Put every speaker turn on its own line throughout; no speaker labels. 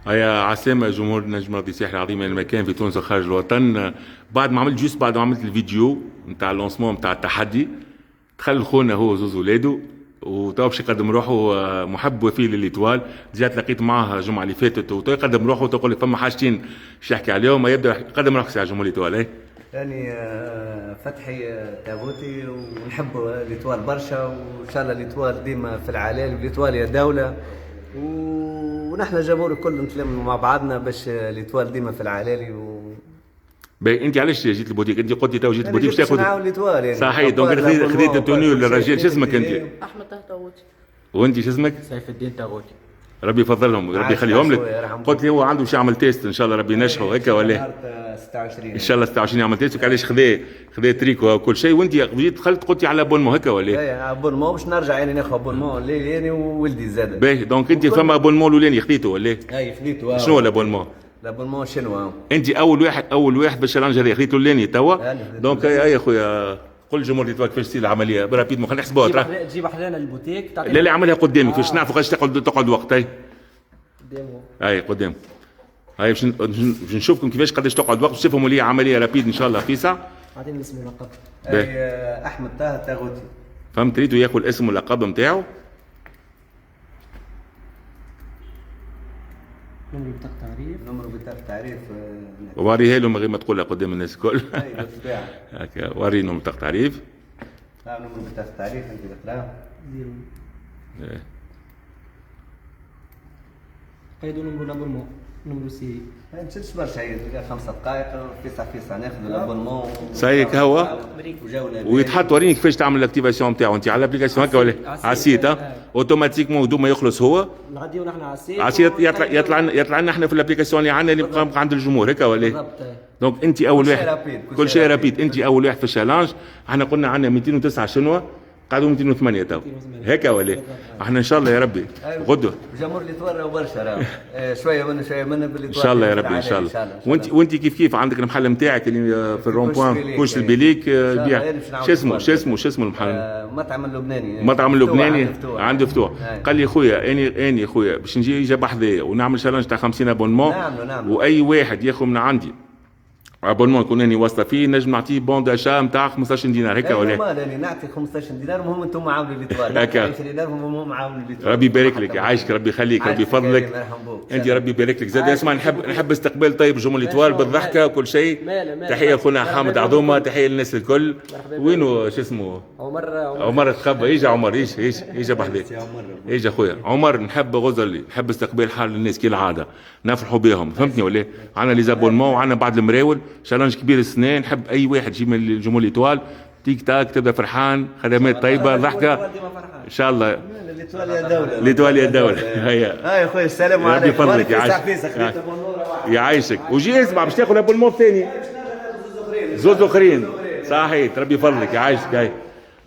هيا عسامة جمهور نجم ربي الساحل العظيم من المكان في تونس وخارج الوطن. بعد ما عملت الفيديو نتاع اللونسمون نتاع التحدي، دخل خونا هو زوز ولاده وتوا باش يقدم روحه محب وفي لليتوال. جات لقيت معاه الجمعه اللي فاتت وتوا يقدم روحه وتقول لي فما حاجتين باش يحكي عليهم. يبدا يقدم روحك ساعه جمهور ليتوال.
يعني فتحي تاغوتي ونحب ليتوال برشا، وان شاء الله ليتوال ديما في العلالي، وليتوال يا دوله، ونحن جمهور الكل نتلم مع بعضنا باش ليتوال ديما في العلالي.
باهي انت علاش جيت البوتيك؟ انت قلت لي تو جيت البوتيك باش
تاخذ
تاخذ
ليتوال يعني
صحيح. دونك خذيت التونيو للرجال. شو اسمك انت؟
احمد تاغوتي.
وانت شو اسمك؟
سيف الدين تاغوتي.
ربي يفضلهم وربي يخليهم لك. قلت لي هو عنده باش يعمل تيست ان شاء الله ربي ينجحه هيك ولا
26
ان شاء الله 26 يعمل تيست. علاش خذا تريكو وكل شيء. وانت جيت دخلت قلت لي على بونمو هيك ولا؟
اي ابونمون باش نرجع يعني ناخذ ابونمون الليلاني وولدي زاد.
باهي دونك انت فما ابونمون الاولاني خذيته ولا؟
اي خذيته.
شنو الابونمون؟
الابونمون شنو؟
انت اول واحد في الشالنج هذا خذيته الاولاني توا. دونك يا خويا قل الجمهور اللي كيفاش تصير العمليه برابيد خلينا نحسبوها.
تجيب احلانا البوتيك.
لا لا عملها قدامي باش نعرفوا قداش تقعد وقت. اي
قدامه.
اي قدام. هاي باش نشوفكم كيفاش قداش تقعد وقت باش تفهموا لي عمليه رابيد ان شاء الله في ساعه.
اعطيني اسمي ولقب.
اي احمد تاغوتي.
فهمت؟ تريدوا ياخذ اسم واللقب نتاعو.
نمر بطاقة تعريف.
وريها له من غير ما تقولها قدام الناس الكل.
اي بالطبيعة.
هكا ورينا نمر بطاقة تعريف.
نمر بطاقة تعريف انت تقراها.
قيدوا نمرو لابونمون نمرو سي.
ما نشدش برشا، هي 5 دقائق فيسع ناخذ الابونمون.
صايك هو ويتحط. وريني كيفاش تعمل الاكتيفاسيون نتاعو. انت على الابليكاسيون هكا ولا على السيت؟ اوتوماتيكمون دوما يخلص هو.
نعديو نحن على السيت.
على السيت يطلع لنا احنا في الابليكاسيون اللي عندنا اللي بقى عند الجمهور هكا ولا؟
بالضبط.
دونك انت اول واحد. كل شيء رابيد. انت اول واحد في الشالنج. احنا قلنا عندنا 209 شنوه قعدوا 208 تو هيك ولا؟ احنا ان شاء الله يا ربي غدوه
جمهور ليتوال برشا شويه منه
ان شاء الله يا ربي ان شاء الله. وانت كيف عندك المحل نتاعك اللي في الرون بوان كوش البليك بيع. شو اسمه المحل؟ مطعم اللبناني عنده فتوح. قال لي خويا اني خويا باش نجي يجي بحذايا ونعمل شالنج تاع 50 ابونمون. واي واحد ياخذ من عندي ابونمون يكون اني واسطه فيه نجم نعطيه بون داشا نتاع 15 دينار هكا ولا؟
لا نعطي 15 دينار وهم انتم عاونوا ليتوال. 20 دينار وهم عاونوا ليتوال.
ربي يبارك لك يعيشك ربي يخليك ربي يفضلك. انت ربي يبارك لك زاد. اسمع نحب استقبال طيب جمهور ليتوال بالضحكه وكل شيء. تحيه اخونا حامد عظومه. تحيه للناس الكل. وينو شو اسمه؟ عمر تخبى. يجي عمر يجي بحذاك. يجي اخويا عمر. نحب غزل نحب استقبال حال الناس كالعاده نفرحوا بهم. فهمتني ولا؟ عندنا لي زابونمون وعندنا بعض المراول. شالنج كبير السنين. نحب اي واحد يجي من الجمهور ليتوال تيك تاك تبدا فرحان خدمات طيبه ضحكه ان شاء الله.
ليتوال يا دوله.
ليتوال يا دوله. هيا
يا خويا السلام عليكم.
ربي يفضلك يعيشك وجي اسمع باش تاخذ ابو الموت ثاني زوز اخرين صحيح. ربي يفضلك يعيشك.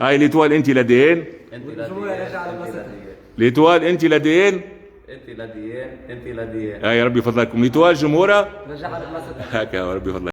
هاي ليتوال انت لدين. ليتوال انت لدين. انت لدين. هاي ربي يفضلكم ليتوال جمهوره. هكا ربي يفضلك.